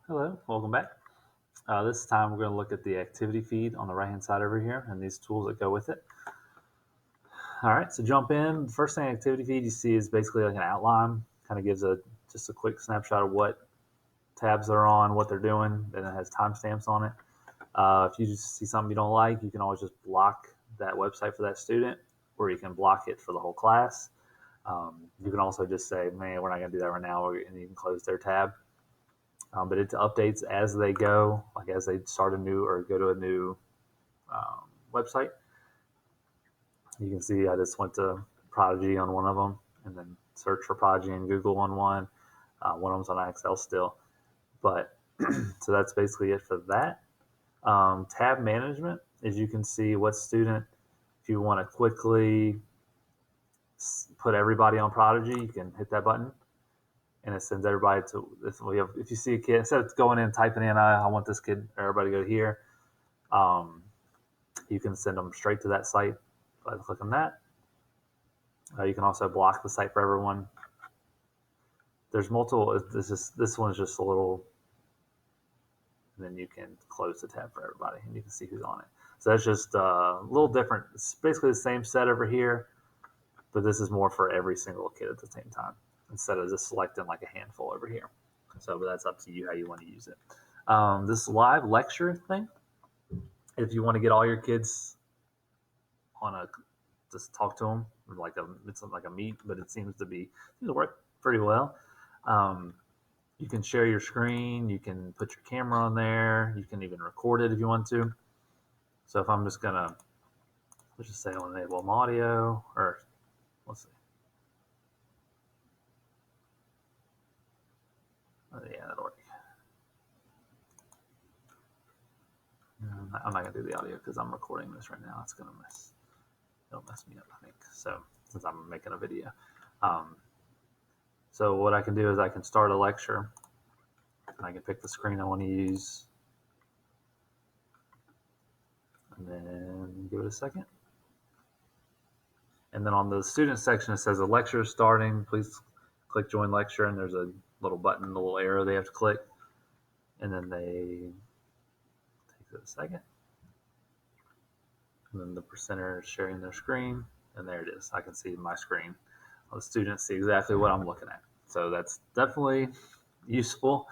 Hello, welcome back. This time we're going to look at the activity feed on the right hand side over here and these tools that go with it. All right, so jump in. The first thing activity feed you see is basically like an outline, kind of gives just a quick snapshot of what tabs they're on, what they're doing, and it has timestamps on it. If you just see something you don't like, you can always just block that website for that student, or you can block it for the whole class. You can also just say, man, we're not going to do that right now, and you can close their tab. But it updates as they go, like as they start a new or go to a new website. You can see I just went to Prodigy on one of them, and then search for Prodigy in Google on one. One of them's on Excel still, but so that's basically it for that. Tab management is you can see what student, if you want to quickly put everybody on Prodigy, you can hit that button and it sends everybody to. If you see a kid, instead of going in and typing in, I want this kid or everybody to go here, you can send them straight to that site by clicking that. You can also block the site for everyone. There's multiple. This one's just a little. And then you can close the tab for everybody, and you can see who's on it. So that's just a little different. It's basically the same set over here, but this is more for every single kid at the same time instead of just selecting like a handful over here. So but that's up to you how you want to use it. This live lecture thing, if you want to get all your kids on a just talk to them it's like a meet, but it seems to work pretty well. You can share your screen, you can put your camera on there, you can even record it if you want to. So if I'm just gonna, let's just say I want to enable audio, or let's see. Yeah, that'll work. I'm not gonna do the audio because I'm recording this right now. It'll mess me up, I think. So since I'm making a video. So what I can do is I can start a lecture and I can pick the screen I want to use and then give it a second. And then on the student section, it says the lecture is starting. Please click join lecture. And there's a little button, a little arrow they have to click. And then they take a second. And then the presenter is sharing their screen. And there it is. I can see my screen. The students see exactly what I'm looking at. So that's definitely useful.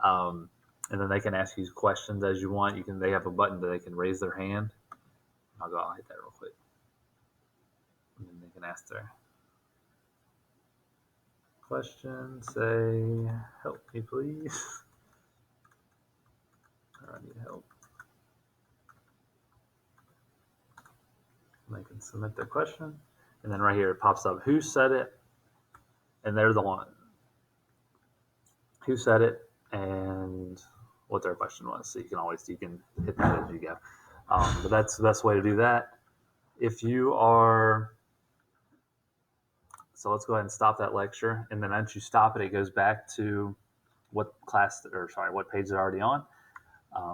And then they can ask you questions as you want. They have a button that they can raise their hand. I'll hit that real quick. And then they can ask their question. Say, help me please. Or I need help. And they can submit their question. And then right here it pops up who said it. And they're the one who said it and what their question was. So you can hit that as you go. But that's the best way to do that. If you are, so let's go ahead and stop that lecture. And then once you stop it, it goes back to what page they're already on.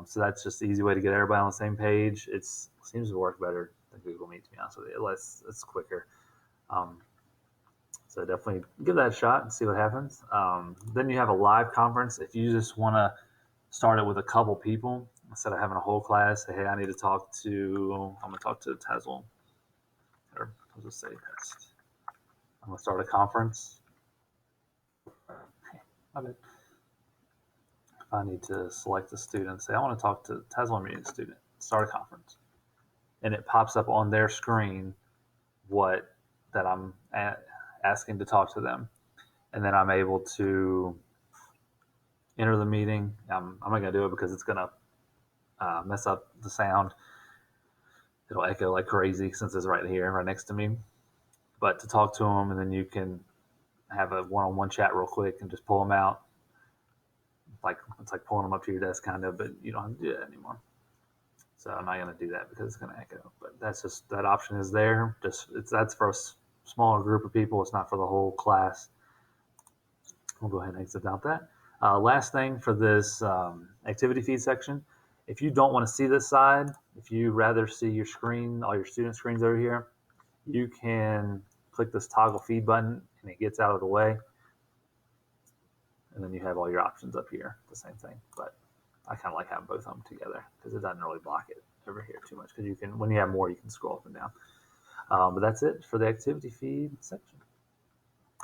So that's just the easy way to get everybody on the same page. It seems to work better than Google Meet, to be honest with you. It's quicker. So definitely give that a shot and see what happens. Then you have a live conference. If you just want to start it with a couple people instead of having a whole class, say, hey, I'm going to talk to Tazwell, or I'll just say test. I'm going to start a conference. My bad. If I need to select a student, say I want to talk to Tazwell meeting student, start a conference, and it pops up on their screen that I'm asking to talk to them, and then I'm able to enter the meeting. I'm not going to do it because it's going to mess up the sound. It'll echo like crazy since it's right here, right next to me. But to talk to them, and then you can have a one-on-one chat real quick and just pull them out. It's like pulling them up to your desk, kind of, but you don't have to do that anymore. So I'm not going to do that because it's going to echo. But that option is there. That's for a smaller group of people. It's not for the whole class. We'll go ahead and exit out that. Last thing for this activity feed section, if you don't want to see this side, if you rather see your screen, all your student screens over here, you can click this toggle feed button and it gets out of the way. and then you have all your options up here, the same thing. But I kind of like having both of them together because it doesn't really block it over here too much. Because you can, when you have more, you can scroll up and down. But that's it for the activity feed section.